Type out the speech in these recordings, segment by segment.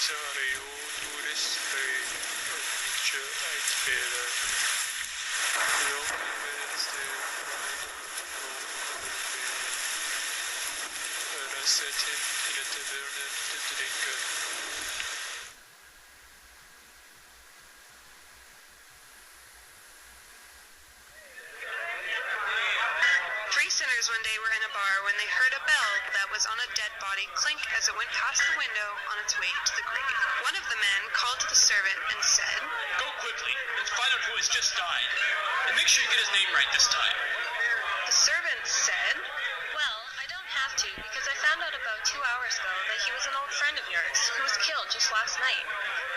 Sarei outures rei Nietzsche uitspelen. Zetten in de taverne te drinken. Three sinners one day were in a bar when they heard a bell that was on a dead body clink as it went past the window on its way to the grave. One of the men called to the servant and said, "Go quickly and find out who has just died, and make sure you get his name right this time." The servant said, "Well, I don't have to, because I found out about 2 hours ago that he was an old friend of yours, who was killed just last night.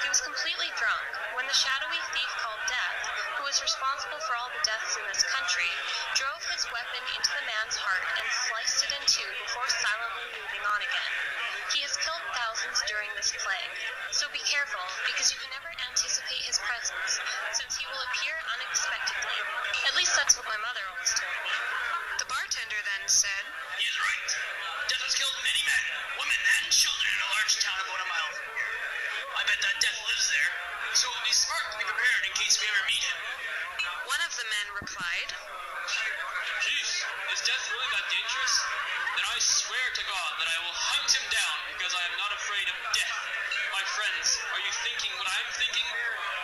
He was completely drunk when the shadowy thief called Death, who was responsible for all the deaths in this country, drove his weapon into the man's heart and sliced it in two before silently moving on again. He has killed thousands during this plague, so be careful, because you can never anticipate his presence, since he will appear unexpectedly. At least that's what my mother always told me." The bartender then said, "He is right. Death has killed many men, women, and children in a large town about a mile from here. I bet that Death lives there, so it would be smart to be prepared in case we ever meet him." One of the men replied, "Jeez, is Death really that dangerous? Then I swear to God that I will hunt him down because I am not afraid of death. My friends, are you thinking what I'm thinking?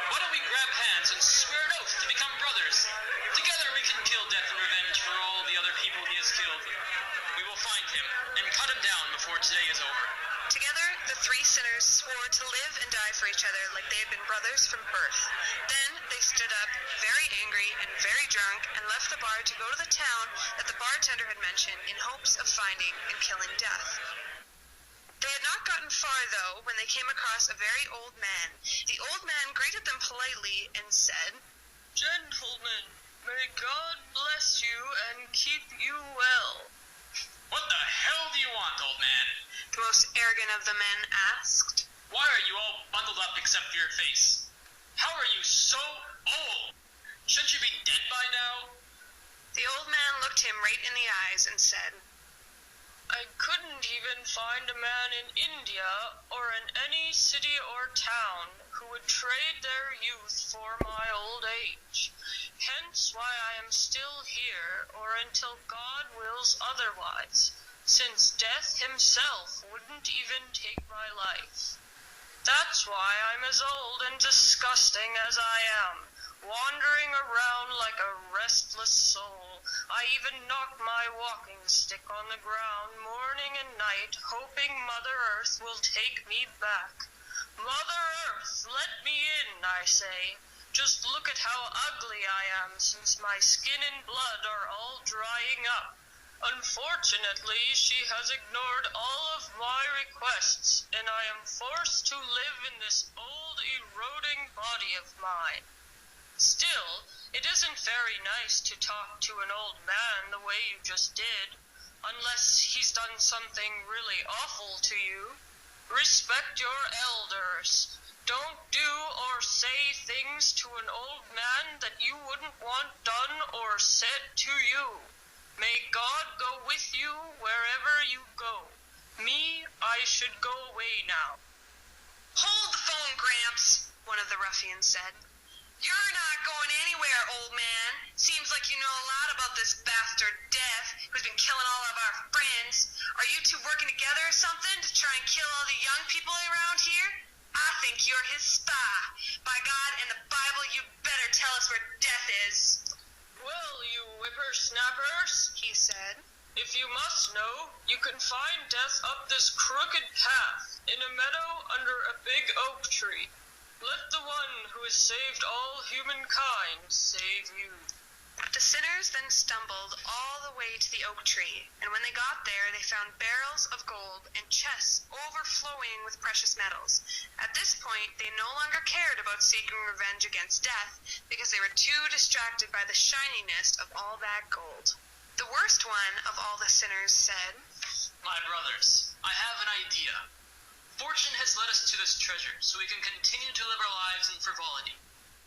Why don't we grab hands and swear an oath to become brothers? Together we can kill Death in revenge for all the other people he has killed. We will find him and cut him down before today is over." Together, the three sinners swore to live and die for each other like they had been brothers from birth. Then they stood up, very angry and very drunk, and left the bar to go to the town that the bartender had mentioned in hopes of finding and killing Death. They had not gotten far, though, when they came across a very old man. The old man greeted them politely and said, "Gentlemen, may God bless you and keep you well." "What the hell do you want, old man?" the most arrogant of the men asked. "Why are you all bundled up except for your face? How are you so old? Shouldn't you be dead by now?" The old man looked him right in the eyes and said, "I couldn't even find a man in India or in any city or town who would trade their youth for my old age. Hence why I am still here, or until God wills otherwise, since Death himself wouldn't even take my life. That's why I'm as old and disgusting as I am, wandering around like a restless soul. I even knock my walking stick on the ground morning and night, hoping Mother Earth will take me back. Mother Earth, let me in, I say. Just look at how ugly I am, since my skin and blood are all drying up. Unfortunately, she has ignored all of my requests, and I am forced to live in this old, eroding body of mine. Still, it isn't very nice to talk to an old man the way you just did, unless he's done something really awful to you. Respect your elders. Don't do or say things to an old man that you wouldn't want done or said to you. May God go with you wherever you go. Me, I should go away now." "Hold the phone, Gramps," one of the ruffians said. "You're not going anywhere, old man. Seems like you know a lot about this bastard Death, who's been killing all of our friends. Are you two working together or something to try and kill all the young people around here? I think you're his spy. By God and the Bible, you better tell us where Death is." "Well, you whippersnappers," he said, "if you must know, you can find Death up this crooked path, in a meadow under a big oak tree. Let the one who has saved all humankind save you." The sinners then stumbled all the way to the oak tree, and when they got there, they found barrels of gold and chests overflowing with precious metals. At this point, they no longer cared about seeking revenge against Death, because they were too distracted by the shininess of all that gold. The worst one of all the sinners said, "My brothers, I have an idea. Fortune has led us to this treasure, so we can continue to live our lives in frivolity.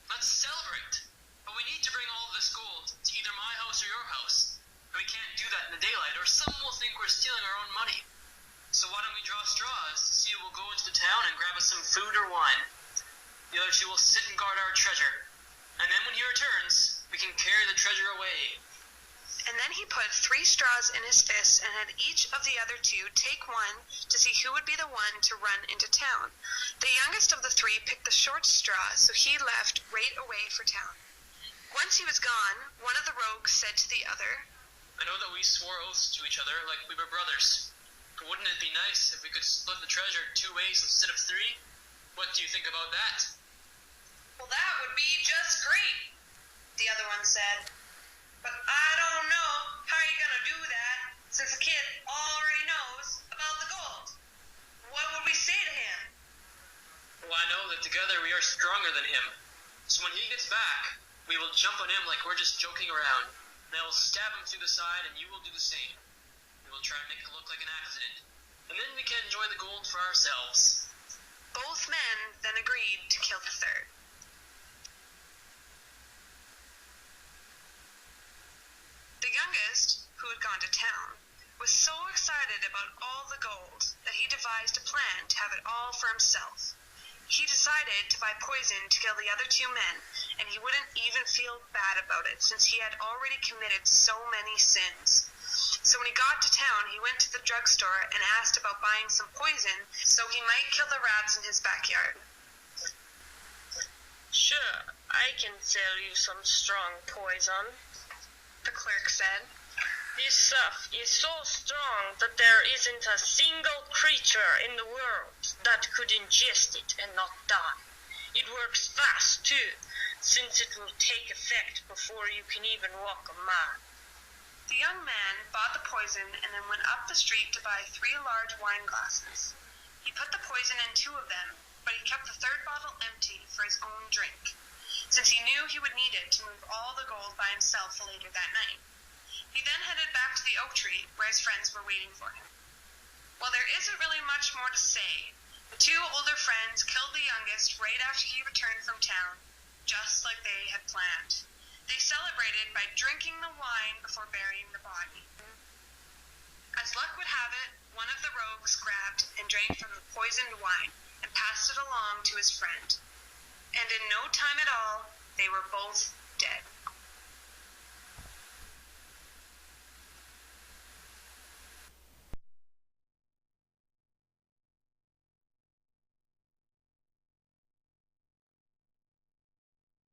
Let's celebrate. But we need to bring all of this gold to either my house or your house. And we can't do that in the daylight, or someone will think we're stealing our own money. So why don't we draw straws to see who will go into the town and grab us some food or wine. The other two will sit and guard our treasure. And then when he returns, we can carry the treasure away. And then he put 3 straws in his fists and had each of the other 2 take one to see who would be the one to run into town. The youngest of the 3 picked the short straw, so he left right away for town. Once he was gone, one of the rogues said to the other, I know that we swore oaths to each other like we were brothers. But wouldn't it be nice if we could split the treasure 2 ways instead of 3? What do you think about that? Well, that would be just great, the other one said. But I don't know how you're going to do that, since the kid already knows about the gold. What would we say to him? Well, I know that together we are stronger than him. So when he gets back, we will jump on him like we're just joking around. And I will stab him through the side, and you will do the same. We will try to make it look like an accident. And then we can enjoy the gold for ourselves. Both men then agreed to kill the third. The youngest, who had gone to town, was so excited about all the gold that he devised a plan to have it all for himself. He decided to buy poison to kill the other 2 men, and he wouldn't even feel bad about it since he had already committed so many sins. So when he got to town, he went to the drugstore and asked about buying some poison so he might kill the rats in his backyard. Sure, I can sell you some strong poison, The clerk said. This stuff is so strong that there isn't a single creature in the world that could ingest it and not die. It works fast, too, since it will take effect before you can even walk a mile. The young man bought the poison and then went up the street to buy 3 large wine glasses. He put the poison in 2 of them, but he kept the 3rd bottle empty for his own drink, since he knew he would need it to move all the gold by himself later that night. He then headed back to the oak tree where his friends were waiting for him. Well, there isn't really much more to say. The 2 older friends killed the youngest right after he returned from town, just like they had planned. They celebrated by drinking the wine before burying the body. As luck would have it, one of the rogues grabbed and drank from the poisoned wine and passed it along to his friend. And in no time at all, they were both dead.